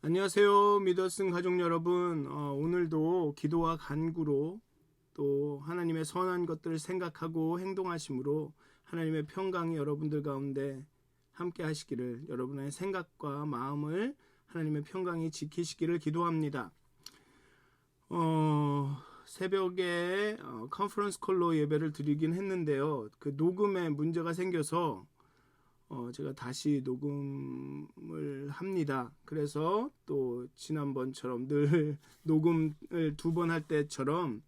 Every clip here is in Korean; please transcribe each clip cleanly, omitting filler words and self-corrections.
안녕하세요. 믿었음 가족 여러분. 오늘도 기도와 간구로 또 하나님의 선한 것들을 생각하고 행동하심으로 하나님의 평강이 여러분들 가운데 함께 하시기를, 여러분의 생각과 마음을 하나님의 평강이 지키시기를 기도합니다. 새벽에 컨퍼런스 콜로 예배를 드리긴 했는데요. 그 녹음에 문제가 생겨서 제가 다시 녹음을 합니다. 그래서 또 지난번처럼 늘 녹음을 2번 할 때처럼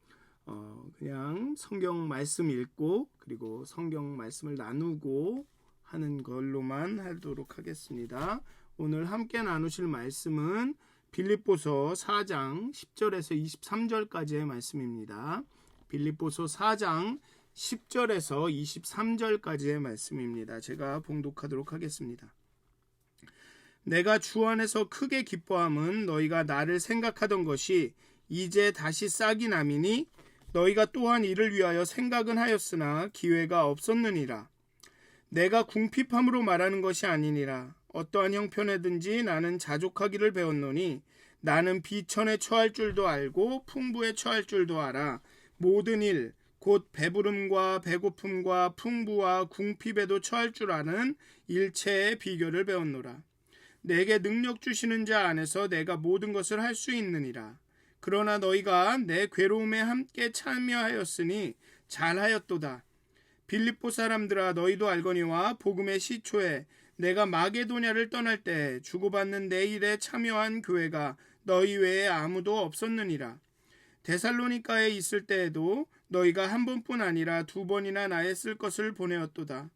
그냥 성경 말씀 읽고 그리고 성경 말씀을 나누고 하는 걸로만 하도록 하겠습니다. 오늘 함께 나누실 말씀은 빌립보서 4장 10절에서 23절까지의 말씀입니다. 빌립보서 4장 10절에서 23절까지의 말씀입니다. 제가 봉독하도록 하겠습니다. 내가 주 안에서 크게 기뻐함은 너희가 나를 생각하던 것이 이제 다시 싹이 남이니 너희가 또한 이를 위하여 생각은 하였으나 기회가 없었느니라. 내가 궁핍함으로 말하는 것이 아니니라. 어떠한 형편에든지 나는 자족하기를 배웠노니 나는 비천에 처할 줄도 알고 풍부에 처할 줄도 알아. 모든 일 곧 배부름과 배고픔과 풍부와 궁핍에도 처할 줄 아는 일체의 비결을 배웠노라. 내게 능력 주시는 자 안에서 내가 모든 것을 할 수 있느니라. 그러나 너희가 내 괴로움에 함께 참여하였으니 잘하였도다. 빌립보 사람들아, 너희도 알거니와 복음의 시초에 내가 마게도냐를 떠날 때 주고받는 내 일에 참여한 교회가 너희 외에 아무도 없었느니라. 데살로니가에 있을 때에도 너희가 한 번뿐 아니라 2번이나 나의 쓸 것을 보내었도다.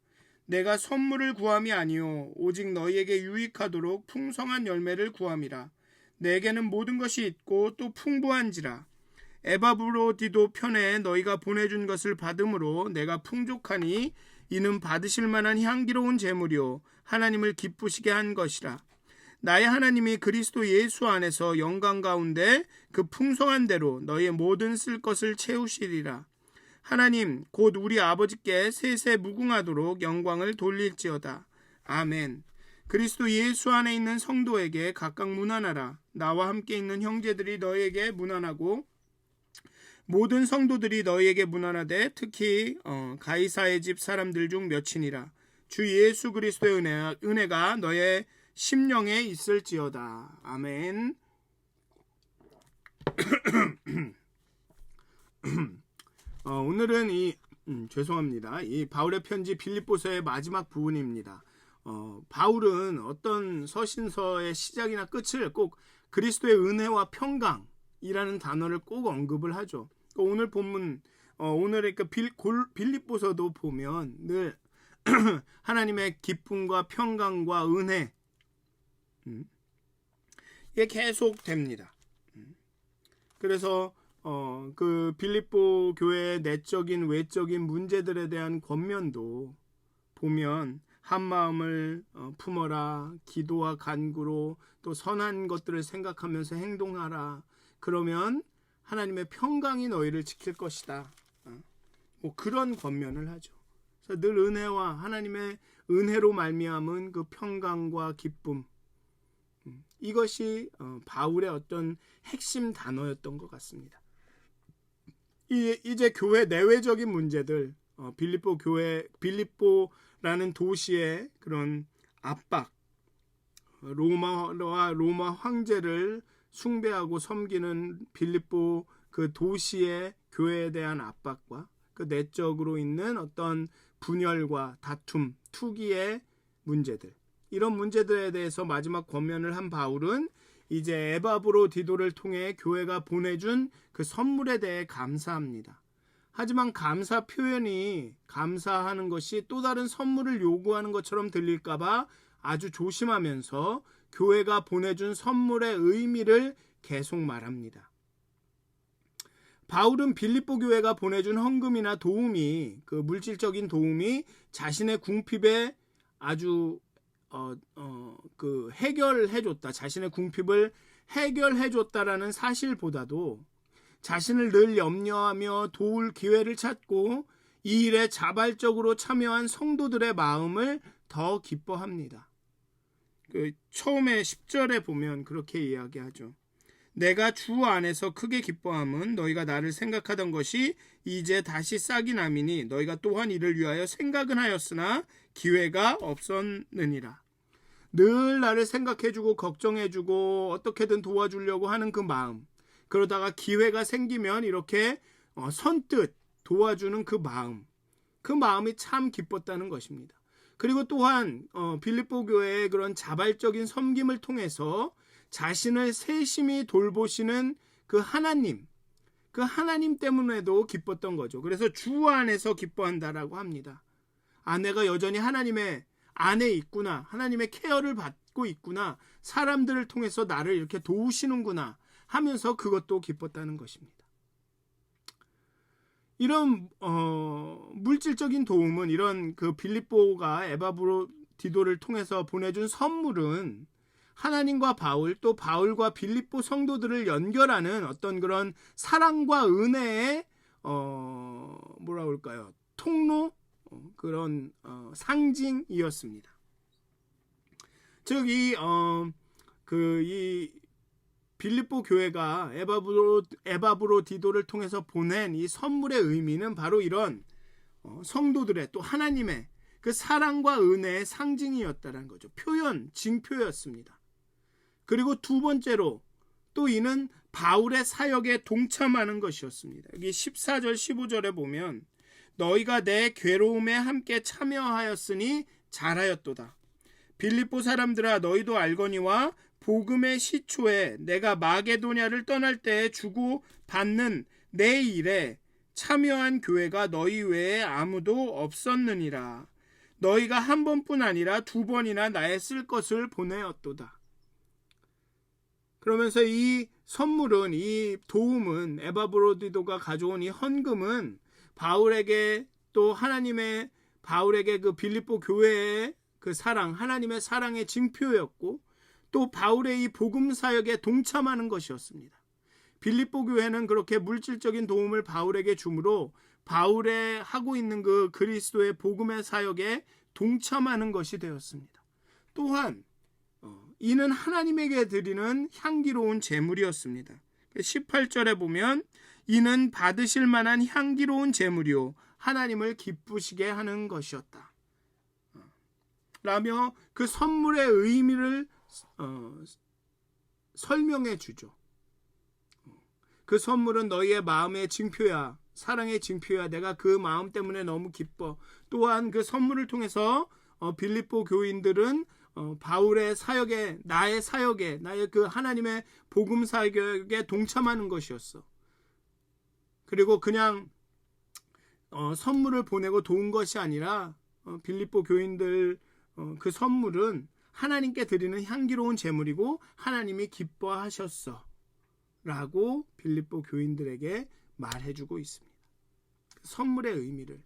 내가 선물을 구함이 아니요 오직 너희에게 유익하도록 풍성한 열매를 구함이라. 내게는 모든 것이 있고 또 풍부한지라. 에바브로디도 편에 너희가 보내준 것을 받음으로 내가 풍족하니 이는 받으실 만한 향기로운 제물이요 하나님을 기쁘시게 한 것이라. 나의 하나님이 그리스도 예수 안에서 영광 가운데 그 풍성한 대로 너희의 모든 쓸 것을 채우시리라. 하나님 곧 우리 아버지께 세세 무궁하도록 영광을 돌릴지어다. 아멘. 그리스도 예수 안에 있는 성도에게 각각 문안하라. 나와 함께 있는 형제들이 너희에게 문안하고 모든 성도들이 너희에게 문안하되 특히 가이사의 집 사람들 중 몇이니라. 주 예수 그리스도의 은혜가 너의 심령에 있을지어다. 아멘. 오늘은 죄송합니다. 이 바울의 편지 빌립보서의 마지막 부분입니다. 바울은 어떤 서신서의 시작이나 끝을 꼭 그리스도의 은혜와 평강이라는 단어를 꼭 언급을 하죠. 오늘 본문, 오늘의 빌립보서도 보면 늘 하나님의 기쁨과 평강과 은혜 이게 계속 됩니다. 그래서 그 빌립보 교회의 내적인 외적인 문제들에 대한 권면도 보면 한 마음을 품어라, 기도와 간구로 또 선한 것들을 생각하면서 행동하라. 그러면 하나님의 평강이 너희를 지킬 것이다. 뭐 그런 권면을 하죠. 그래서 늘 은혜와 하나님의 은혜로 말미암은 그 평강과 기쁨, 이것이 바울의 어떤 핵심 단어였던 것 같습니다. 이제 교회 내외적인 문제들, 빌립보라는 도시의 그런 압박, 로마 황제를 숭배하고 섬기는 빌립보 그 도시의 교회에 대한 압박과 그 내적으로 있는 어떤 분열과 다툼, 투기의 문제들, 이런 문제들에 대해서 마지막 권면을 한 바울은 이제 에바브로디도를 통해 교회가 보내준 그 선물에 대해 감사합니다. 하지만 감사 표현이 감사하는 것이 또 다른 선물을 요구하는 것처럼 들릴까봐 아주 조심하면서 교회가 보내준 선물의 의미를 계속 말합니다. 바울은 빌립보 교회가 보내준 헌금이나 도움이, 그 물질적인 도움이 자신의 궁핍에 아주 그 해결해줬다, 자신의 궁핍을 해결해줬다라는 사실보다도 자신을 늘 염려하며 도울 기회를 찾고 이 일에 자발적으로 참여한 성도들의 마음을 더 기뻐합니다. 처음에 10절에 보면 그렇게 이야기하죠. 내가 주 안에서 크게 기뻐함은 너희가 나를 생각하던 것이 이제 다시 싹이 남이니 너희가 또한 이를 위하여 생각은 하였으나 기회가 없었느니라. 늘 나를 생각해주고 걱정해주고 어떻게든 도와주려고 하는 그 마음, 그러다가 기회가 생기면 이렇게 선뜻 도와주는 그 마음이 참 기뻤다는 것입니다. 그리고 또한 빌립보 교회의 그런 자발적인 섬김을 통해서 자신을 세심히 돌보시는 그 하나님 때문에도 기뻤던 거죠. 그래서 주 안에서 기뻐한다라고 합니다. 내가 여전히 하나님의 안에 있구나, 하나님의 케어를 받고 있구나, 사람들을 통해서 나를 이렇게 도우시는구나 하면서 그것도 기뻤다는 것입니다. 이런 물질적인 도움은, 이런 그 빌립보가 에바브로디도를 통해서 보내준 선물은 하나님과 바울, 또 바울과 빌립보 성도들을 연결하는 어떤 그런 사랑과 은혜의 통로, 그런 상징이었습니다. 즉 이 빌립보 교회가 에바브로디도를 통해서 보낸 이 선물의 의미는 바로 이런 성도들의, 또 하나님의 그 사랑과 은혜의 상징이었다는 거죠. 징표였습니다. 그리고 두 번째로 또 이는 바울의 사역에 동참하는 것이었습니다. 여기 14절 15절에 보면 너희가 내 괴로움에 함께 참여하였으니 잘하였도다. 빌립보 사람들아, 너희도 알거니와 복음의 시초에 내가 마게도냐를 떠날 때 주고 받는 내 일에 참여한 교회가 너희 외에 아무도 없었느니라. 너희가 한 번뿐 아니라 두 번이나 나의 쓸 것을 보내었도다. 그러면서 이 선물은, 이 도움은, 에바브로디도가 가져온 이 헌금은 바울에게, 또 바울에게 그 빌립보 교회의 그 사랑, 하나님의 사랑의 징표였고, 또 바울의 이 복음 사역에 동참하는 것이었습니다. 빌립보 교회는 그렇게 물질적인 도움을 바울에게 주므로 바울의 하고 있는 그 그리스도의 복음의 사역에 동참하는 것이 되었습니다. 또한 이는 하나님에게 드리는 향기로운 제물이었습니다. 18절에 보면 이는 받으실 만한 향기로운 제물이요 하나님을 기쁘시게 하는 것이었다 라며 그 선물의 의미를 설명해 주죠. 그 선물은 너희의 마음의 징표야, 사랑의 징표야. 내가 그 마음 때문에 너무 기뻐. 또한 그 선물을 통해서 빌립보 교인들은 바울의 사역에, 나의 그 하나님의 복음 사역에 동참하는 것이었어. 그리고 그냥 선물을 보내고 도운 것이 아니라 빌립보 교인들 그 선물은 하나님께 드리는 향기로운 제물이고 하나님이 기뻐하셨어 라고 빌립보 교인들에게 말해주고 있습니다. 선물의 의미를,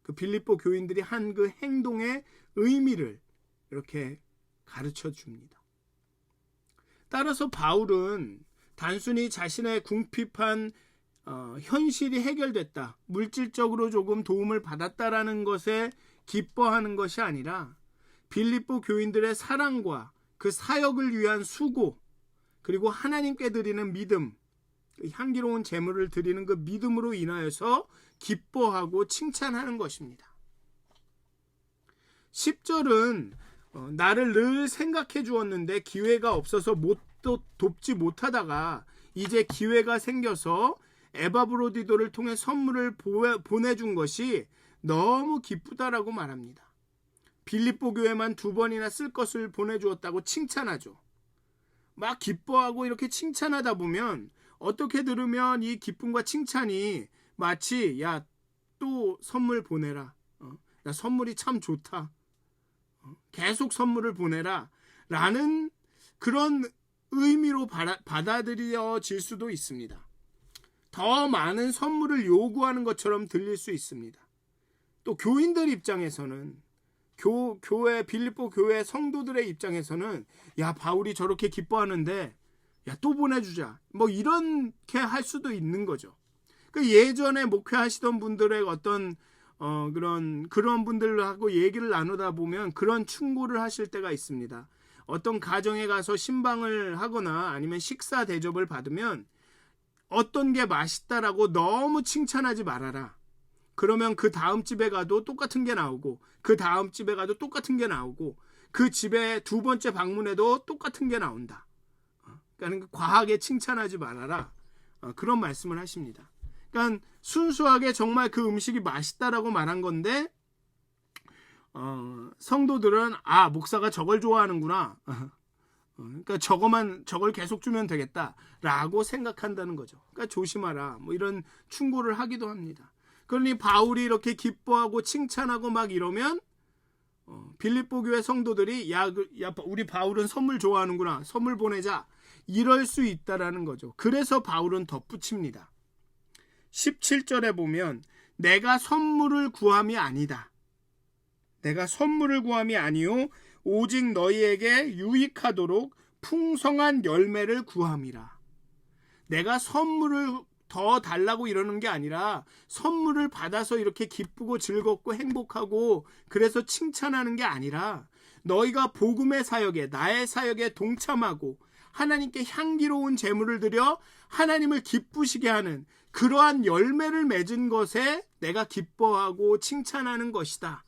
그 빌립보 교인들이 한 그 행동의 의미를 이렇게 가르쳐 줍니다. 따라서 바울은 단순히 자신의 궁핍한 현실이 해결됐다, 물질적으로 조금 도움을 받았다라는 것에 기뻐하는 것이 아니라 빌립보 교인들의 사랑과 그 사역을 위한 수고, 그리고 하나님께 드리는 믿음, 향기로운 제물을 드리는 그 믿음으로 인하여서 기뻐하고 칭찬하는 것입니다. 10절은 나를 늘 생각해 주었는데 기회가 없어서 돕지 못하다가 이제 기회가 생겨서 에바브로디도를 통해 선물을 보내준 것이 너무 기쁘다라고 말합니다. 빌립보 교회만 2번이나 쓸 것을 보내주었다고 칭찬하죠. 막 기뻐하고 이렇게 칭찬하다 보면 어떻게 들으면 이 기쁨과 칭찬이 마치 야, 또 선물 보내라, 나 선물이 참 좋다, 계속 선물을 보내라 라는 그런 의미로 받아들여질 수도 있습니다. 더 많은 선물을 요구하는 것처럼 들릴 수 있습니다. 또 교인들 입장에서는, 교회 빌립보 교회 성도들의 입장에서는 야, 바울이 저렇게 기뻐하는데 야, 또 보내주자, 뭐 이렇게 할 수도 있는 거죠. 그 예전에 목회하시던 분들의 어떤 그런 분들하고 얘기를 나누다 보면 그런 충고를 하실 때가 있습니다. 어떤 가정에 가서 신방을 하거나 아니면 식사 대접을 받으면 어떤 게 맛있다라고 너무 칭찬하지 말아라. 그러면 그 다음 집에 가도 똑같은 게 나오고, 그 다음 집에 가도 똑같은 게 나오고, 그 집에 두 번째 방문해도 똑같은 게 나온다. 그러니까 과하게 칭찬하지 말아라. 그런 말씀을 하십니다. 그러니까 순수하게 정말 그 음식이 맛있다라고 말한 건데, 성도들은 목사가 저걸 좋아하는구나. 그러니까 저걸 계속 주면 되겠다라고 생각한다는 거죠. 그러니까 조심하라. 뭐 이런 충고를 하기도 합니다. 그러니 바울이 이렇게 기뻐하고 칭찬하고 막 이러면 빌립보 교회 성도들이 우리 바울은 선물 좋아하는구나. 선물 보내자. 이럴 수 있다라는 거죠. 그래서 바울은 덧붙입니다. 17절에 보면 내가 선물을 구함이 아니다. 내가 선물을 구함이 아니요 오직 너희에게 유익하도록 풍성한 열매를 구함이라. 내가 선물을 더 달라고 이러는 게 아니라 선물을 받아서 이렇게 기쁘고 즐겁고 행복하고 그래서 칭찬하는 게 아니라 너희가 복음의 사역에 나의 사역에 동참하고 하나님께 향기로운 제물을 드려 하나님을 기쁘시게 하는 그러한 열매를 맺은 것에 내가 기뻐하고 칭찬하는 것이다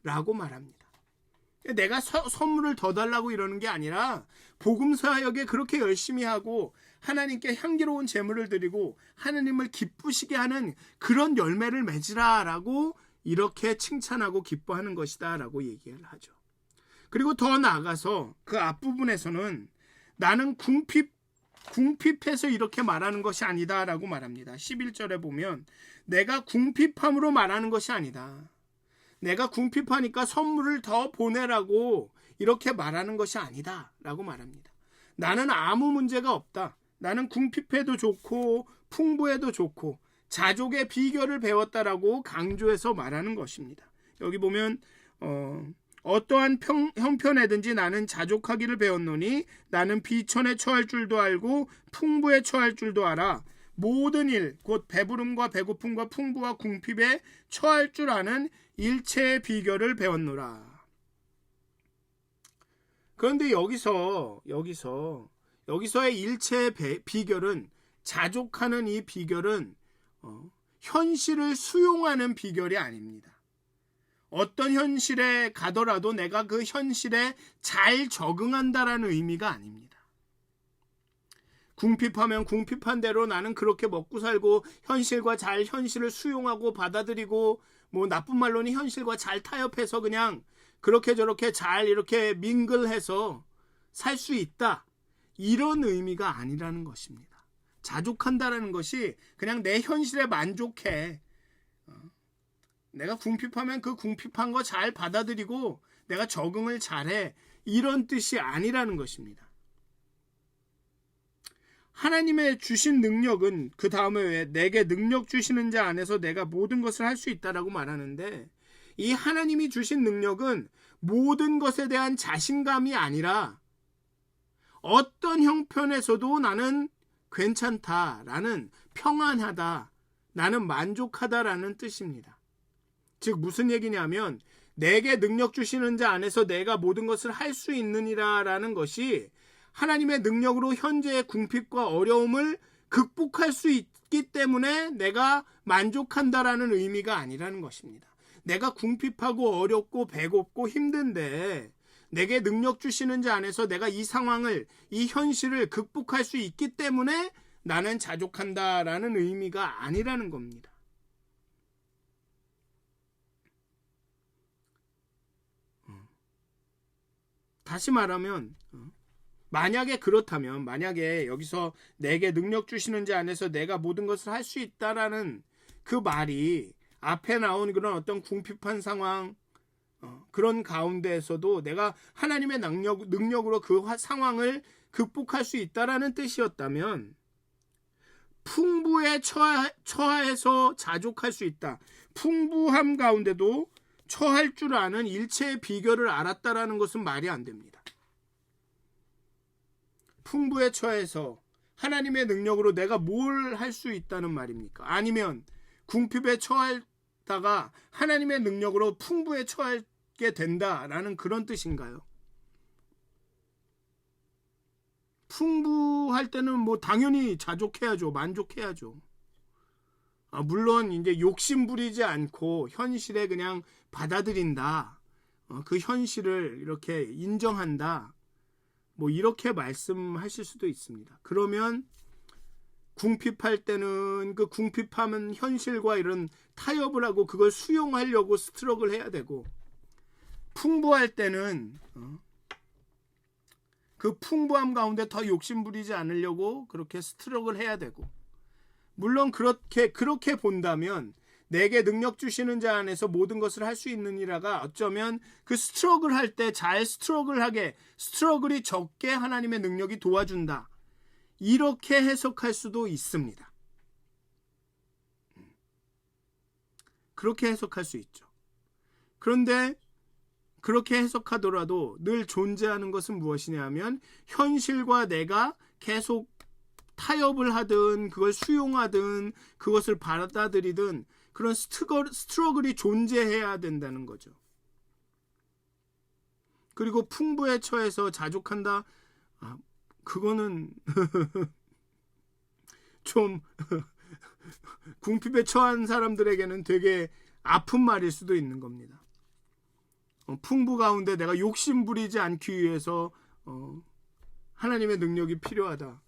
라고 말합니다. 내가 선물을 더 달라고 이러는 게 아니라 복음 사역에 그렇게 열심히 하고 하나님께 향기로운 제물을 드리고 하나님을 기쁘시게 하는 그런 열매를 맺으라 라고 이렇게 칭찬하고 기뻐하는 것이다 라고 얘기를 하죠. 그리고 더 나아가서 그 앞부분에서는 나는 궁핍해서 이렇게 말하는 것이 아니다 라고 말합니다. 11절에 보면 내가 궁핍함으로 말하는 것이 아니다. 내가 궁핍하니까 선물을 더 보내라고 이렇게 말하는 것이 아니다 라고 말합니다. 나는 아무 문제가 없다. 나는 궁핍해도 좋고 풍부해도 좋고 자족의 비결을 배웠다라고 강조해서 말하는 것입니다. 여기 보면 어떠한 형편에든지 나는 자족하기를 배웠노니 나는 비천에 처할 줄도 알고 풍부에 처할 줄도 알아. 모든 일 곧 배부름과 배고픔과 풍부와 궁핍에 처할 줄 아는 일체의 비결을 배웠노라. 그런데 여기서의 일체의 비결은 자족하는 이 비결은 현실을 수용하는 비결이 아닙니다. 어떤 현실에 가더라도 내가 그 현실에 잘 적응한다라는 의미가 아닙니다. 궁핍하면 궁핍한 대로 나는 그렇게 먹고 살고 현실과 잘 현실을 수용하고 받아들이고 뭐 나쁜 말로는 현실과 잘 타협해서 그냥 그렇게 저렇게 잘 이렇게 밍글해서 살 수 있다. 이런 의미가 아니라는 것입니다. 자족한다라는 것이 그냥 내 현실에 만족해. 내가 궁핍하면 그 궁핍한 거 잘 받아들이고 내가 적응을 잘해. 이런 뜻이 아니라는 것입니다. 하나님의 주신 능력은 그 다음에 왜 내게 능력 주시는 자 안에서 내가 모든 것을 할 수 있다라고 말하는데 이 하나님이 주신 능력은 모든 것에 대한 자신감이 아니라 어떤 형편에서도 나는 괜찮다라는 평안하다, 나는 만족하다라는 뜻입니다. 즉 무슨 얘기냐면 내게 능력 주시는 자 안에서 내가 모든 것을 할 수 있느니라라는 것이 하나님의 능력으로 현재의 궁핍과 어려움을 극복할 수 있기 때문에 내가 만족한다라는 의미가 아니라는 것입니다. 내가 궁핍하고 어렵고 배고프고 힘든데 내게 능력 주시는 자 안에서 내가 이 상황을, 이 현실을 극복할 수 있기 때문에 나는 자족한다라는 의미가 아니라는 겁니다. 다시 말하면 만약에 그렇다면 만약에 여기서 내게 능력 주시는 자 안에서 내가 모든 것을 할 수 있다라는 그 말이 앞에 나온 그런 어떤 궁핍한 상황 그런 가운데에서도 내가 하나님의 능력으로 그 상황을 극복할 수 있다라는 뜻이었다면 풍부에 처해서 자족할 수 있다. 풍부함 가운데도 처할 줄 아는 일체의 비결을 알았다라는 것은 말이 안 됩니다. 풍부에 처해서 하나님의 능력으로 내가 뭘 할 수 있다는 말입니까? 아니면 궁핍에 처할 다가 하나님의 능력으로 풍부에 처하게 된다라는 그런 뜻인가요? 풍부할 때는 뭐 당연히 자족해야죠. 만족해야죠. 물론 이제 욕심 부리지 않고 현실에 그냥 받아들인다. 그 현실을 이렇게 인정한다. 뭐 이렇게 말씀하실 수도 있습니다. 그러면 궁핍할 때는 그 궁핍하면 현실과 이런 타협을 하고 그걸 수용하려고 스트럭을 해야 되고, 풍부할 때는 그 풍부함 가운데 더 욕심 부리지 않으려고 그렇게 스트럭을 해야 되고, 물론 그렇게 본다면 내게 능력 주시는 자 안에서 모든 것을 할 수 있느니라가 어쩌면 그 스트럭을 할 때 잘 스트러글이 적게 하나님의 능력이 도와준다, 이렇게 해석할 수도 있습니다. 그렇게 해석할 수 있죠. 그런데 그렇게 해석하더라도 늘 존재하는 것은 무엇이냐 하면, 현실과 내가 계속 타협을 하든 그걸 수용하든 그것을 받아들이든 그런 스트러글이 존재해야 된다는 거죠. 그리고 풍부에 처해서 자족한다, 그거는 좀 궁핍에 처한 사람들에게는 되게 아픈 말일 수도 있는 겁니다. 풍부 가운데 내가 욕심 부리지 않기 위해서 하나님의 능력이 필요하다.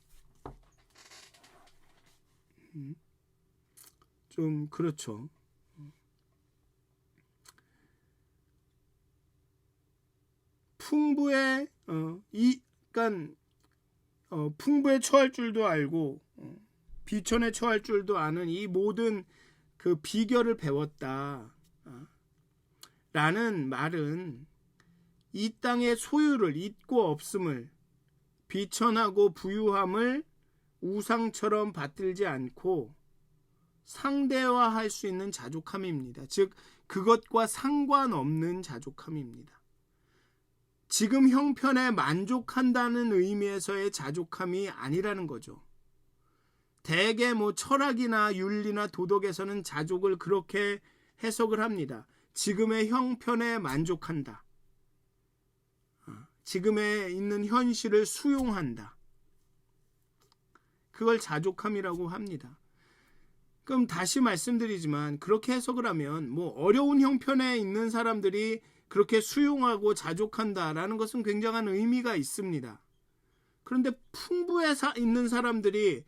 좀 그렇죠. 풍부에 그러니까 풍부에 처할 줄도 알고 비천에 처할 줄도 아는 이 모든 그 비결을 배웠다 라는 말은, 이 땅의 소유를, 있고 없음을, 비천하고 부유함을 우상처럼 받들지 않고 상대화할 수 있는 자족함입니다. 즉 그것과 상관없는 자족함입니다. 지금 형편에 만족한다는 의미에서의 자족함이 아니라는 거죠. 대개 철학이나 윤리나 도덕에서는 자족을 그렇게 해석을 합니다. 지금의 형편에 만족한다. 지금에 있는 현실을 수용한다. 그걸 자족함이라고 합니다. 그럼 다시 말씀드리지만, 그렇게 해석을 하면 어려운 형편에 있는 사람들이 그렇게 수용하고 자족한다라는 것은 굉장한 의미가 있습니다. 그런데 풍부에 있는 사람들이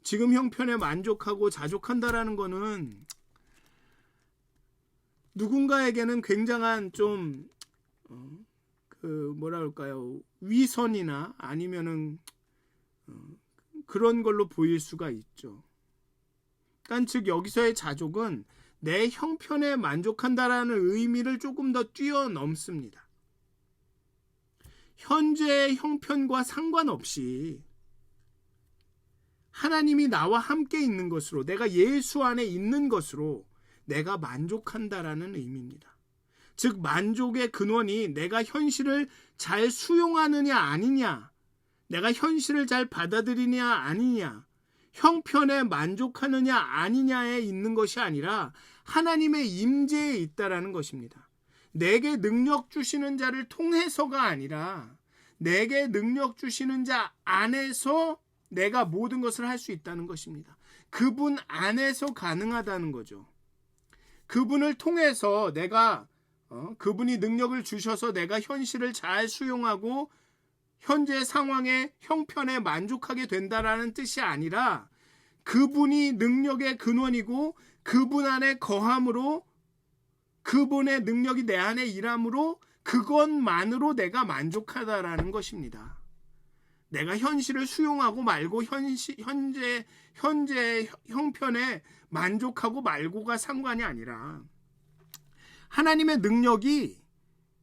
지금 형편에 만족하고 자족한다라는 것은 누군가에게는 굉장한 좀 위선이나 아니면은 그런 걸로 보일 수가 있죠. 그러니까 즉 여기서의 자족은 내 형편에 만족한다라는 의미를 조금 더 뛰어넘습니다. 현재의 형편과 상관없이 하나님이 나와 함께 있는 것으로, 내가 예수 안에 있는 것으로 내가 만족한다라는 의미입니다. 즉 만족의 근원이 내가 현실을 잘 수용하느냐 아니냐, 내가 현실을 잘 받아들이냐 아니냐, 형편에 만족하느냐 아니냐에 있는 것이 아니라 하나님의 임재에 있다라는 것입니다. 내게 능력 주시는 자를 통해서가 아니라 내게 능력 주시는 자 안에서 내가 모든 것을 할 수 있다는 것입니다. 그분 안에서 가능하다는 거죠. 그분을 통해서 내가 그분이 능력을 주셔서 내가 현실을 잘 수용하고 현재 상황의 형편에 만족하게 된다라는 뜻이 아니라, 그분이 능력의 근원이고 그분 안에 거함으로, 그분의 능력이 내 안에 일함으로 그것만으로 내가 만족하다라는 것입니다. 내가 현실을 수용하고 말고 현재 형편에 만족하고 말고가 상관이 아니라, 하나님의 능력이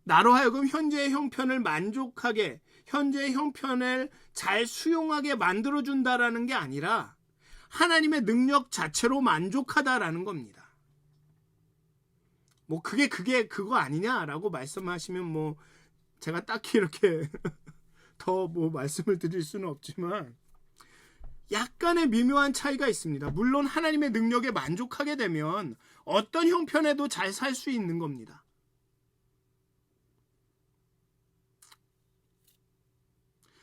나로 하여금 현재의 형편을 만족하게, 현재의 형편을 잘 수용하게 만들어준다라는 게 아니라 하나님의 능력 자체로 만족하다라는 겁니다. 그게 그거 아니냐라고 말씀하시면 제가 딱히 이렇게 더 말씀을 드릴 수는 없지만, 약간의 미묘한 차이가 있습니다. 물론 하나님의 능력에 만족하게 되면 어떤 형편에도 잘 살 수 있는 겁니다.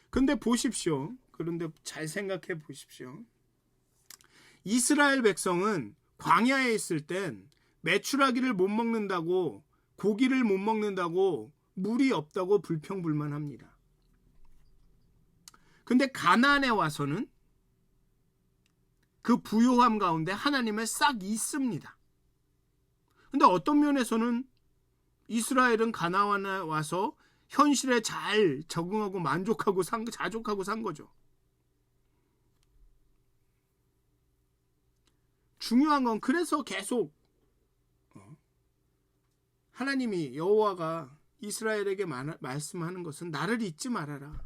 근데 보십시오. 그런데 잘 생각해 보십시오. 이스라엘 백성은 광야에 있을 땐 메추라기를 못 먹는다고, 고기를 못 먹는다고, 물이 없다고 불평불만합니다. 근데 가나안에 와서는 그 부요함 가운데 하나님을 싹 잊습니다. 근데 어떤 면에서는 이스라엘은 가나안에 와서 현실에 잘 적응하고 만족하고 자족하고 산 거죠. 중요한 건 그래서 계속 하나님이 여호와가 이스라엘에게 말씀하는 것은 나를 잊지 말아라.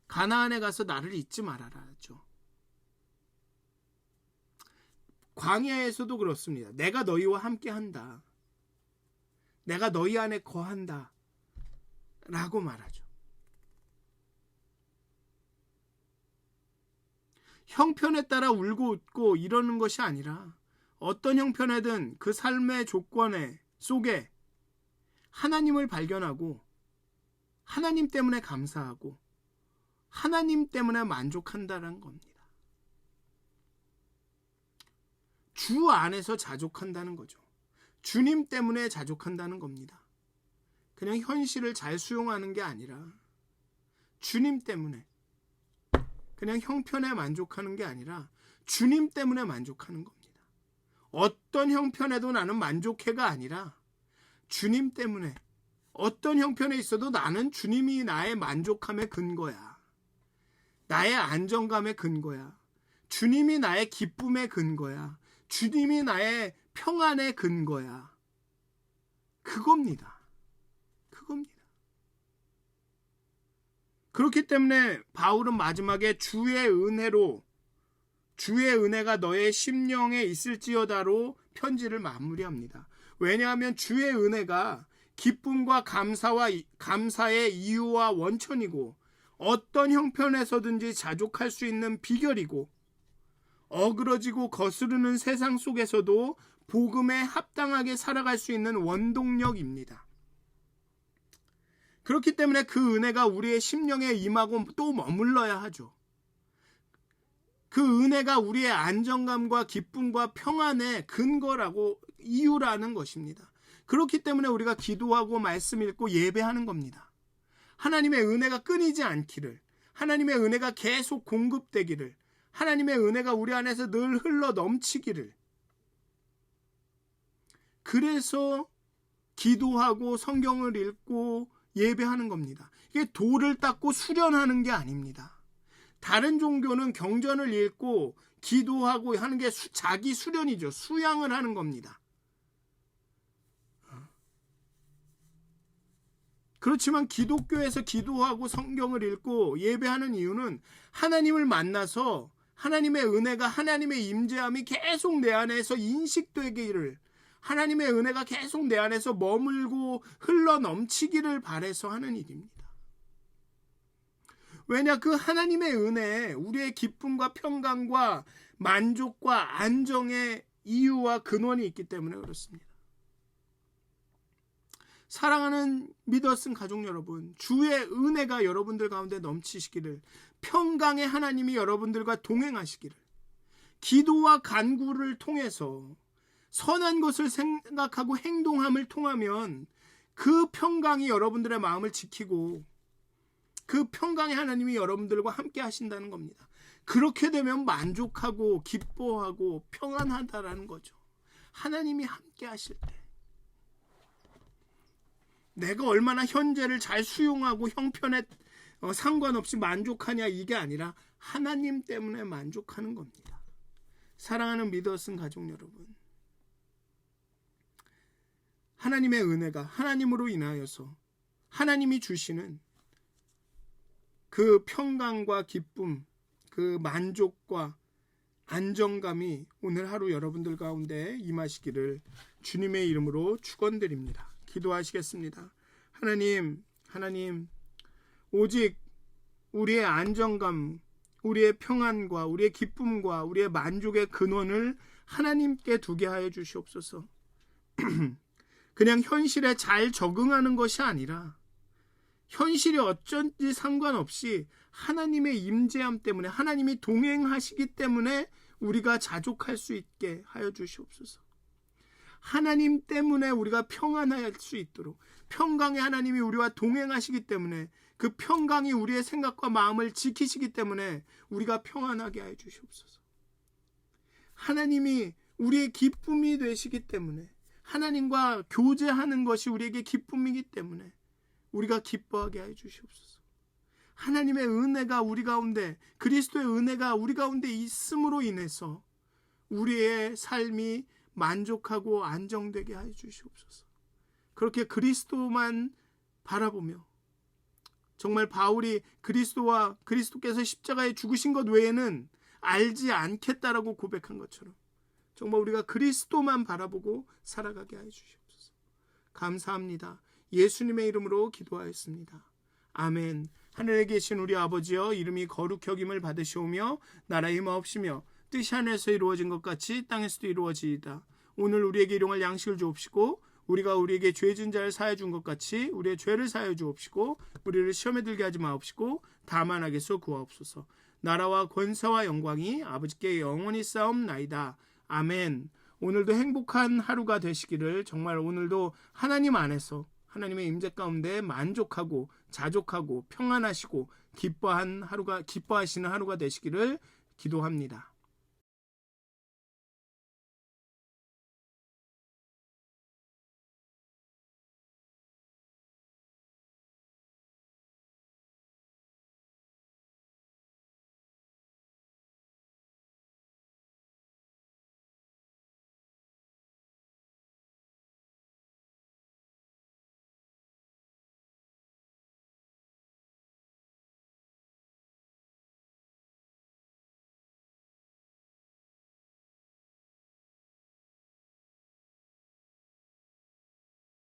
가나안에 가서 나를 잊지 말아라죠. 광야에서도 그렇습니다. 내가 너희와 함께한다. 내가 너희 안에 거한다. 라고 말하죠. 형편에 따라 울고 웃고 이러는 것이 아니라 어떤 형편에든 그 삶의 조건에 속에 하나님을 발견하고 하나님 때문에 감사하고 하나님 때문에 만족한다는 겁니다. 주 안에서 자족한다는 거죠. 주님 때문에 자족한다는 겁니다. 그냥 현실을 잘 수용하는 게 아니라 주님 때문에, 그냥 형편에 만족하는 게 아니라 주님 때문에 만족하는 겁니다. 어떤 형편에도 나는 만족해가 아니라 주님 때문에, 어떤 형편에 있어도 나는 주님이 나의 만족함의 근거야. 나의 안정감의 근거야. 주님이 나의 기쁨의 근거야. 주님이 나의 평안의 근거야. 그겁니다. 그겁니다. 그렇기 때문에 바울은 마지막에 주의 은혜가 너의 심령에 있을지어다로 편지를 마무리합니다. 왜냐하면 주의 은혜가 기쁨과 감사의 이유와 원천이고 어떤 형편에서든지 자족할 수 있는 비결이고 어그러지고 거스르는 세상 속에서도 복음에 합당하게 살아갈 수 있는 원동력입니다. 그렇기 때문에 그 은혜가 우리의 심령에 임하고 또 머물러야 하죠. 그 은혜가 우리의 안정감과 기쁨과 평안의 근거라고 이유라는 것입니다. 그렇기 때문에 우리가 기도하고 말씀 읽고 예배하는 겁니다. 하나님의 은혜가 끊이지 않기를, 하나님의 은혜가 계속 공급되기를, 하나님의 은혜가 우리 안에서 늘 흘러 넘치기를. 그래서 기도하고 성경을 읽고 예배하는 겁니다. 이게 돌을 닦고 수련하는 게 아닙니다. 다른 종교는 경전을 읽고 기도하고 하는 게 자기 수련이죠. 수양을 하는 겁니다. 그렇지만 기독교에서 기도하고 성경을 읽고 예배하는 이유는 하나님을 만나서 하나님의 은혜가, 하나님의 임재함이 계속 내 안에서 인식되기를, 하나님의 은혜가 계속 내 안에서 머물고 흘러 넘치기를 바라서 하는 일입니다. 왜냐, 그 하나님의 은혜에 우리의 기쁨과 평강과 만족과 안정의 이유와 근원이 있기 때문에 그렇습니다. 사랑하는 믿었은 가족 여러분, 주의 은혜가 여러분들 가운데 넘치시기를, 평강의 하나님이 여러분들과 동행하시기를, 기도와 간구를 통해서 선한 것을 생각하고 행동함을 통하면 그 평강이 여러분들의 마음을 지키고 그 평강의 하나님이 여러분들과 함께 하신다는 겁니다. 그렇게 되면 만족하고 기뻐하고 평안하다라는 거죠. 하나님이 함께 하실 때 내가 얼마나 현재를 잘 수용하고 형편에 상관없이 만족하냐, 이게 아니라 하나님 때문에 만족하는 겁니다. 사랑하는 믿었은 가족 여러분, 하나님의 은혜가 하나님으로 인하여서 하나님이 주시는 그 평강과 기쁨, 그 만족과 안정감이 오늘 하루 여러분들 가운데 임하시기를 주님의 이름으로 축원드립니다. 기도하시겠습니다. 하나님, 오직 우리의 안정감, 우리의 평안과 우리의 기쁨과 우리의 만족의 근원을 하나님께 두게 하여 주시옵소서. 그냥 현실에 잘 적응하는 것이 아니라 현실이 어쩐지 상관없이 하나님의 임재함 때문에, 하나님이 동행하시기 때문에 우리가 자족할 수 있게 하여 주시옵소서. 하나님 때문에 우리가 평안할 수 있도록, 평강의 하나님이 우리와 동행하시기 때문에, 그 평강이 우리의 생각과 마음을 지키시기 때문에 우리가 평안하게 하여 주시옵소서. 하나님이 우리의 기쁨이 되시기 때문에, 하나님과 교제하는 것이 우리에게 기쁨이기 때문에 우리가 기뻐하게 하여 주시옵소서. 하나님의 은혜가 우리 가운데, 그리스도의 은혜가 우리 가운데 있음으로 인해서 우리의 삶이 만족하고 안정되게 하여 주시옵소서. 그렇게 그리스도만 바라보며, 정말 바울이 그리스도와 그리스도께서 십자가에 죽으신 것 외에는 알지 않겠다라고 고백한 것처럼 정말 우리가 그리스도만 바라보고 살아가게 하여 주시옵소서. 감사합니다. 예수님의 이름으로 기도하였습니다. 아멘. 하늘에 계신 우리 아버지여, 이름이 거룩히 여김을 받으시오며 나라의 임하옵시며 뜻이 하늘에서 이루어진 것 같이 땅에서도 이루어지이다. 오늘 우리에게 일용할 양식을 주옵시고 우리가 우리에게 죄 진 자를 사하여 준 것 같이 우리의 죄를 사하여 주옵시고 우리를 시험에 들게 하지 마옵시고 다만 악에서 구하옵소서. 나라와 권세와 영광이 아버지께 영원히 싸움나이다. 아멘. 오늘도 행복한 하루가 되시기를, 정말 오늘도 하나님 안에서 하나님의 임재 가운데 만족하고 자족하고 평안하시고 기뻐하시는 하루가 되시기를 기도합니다.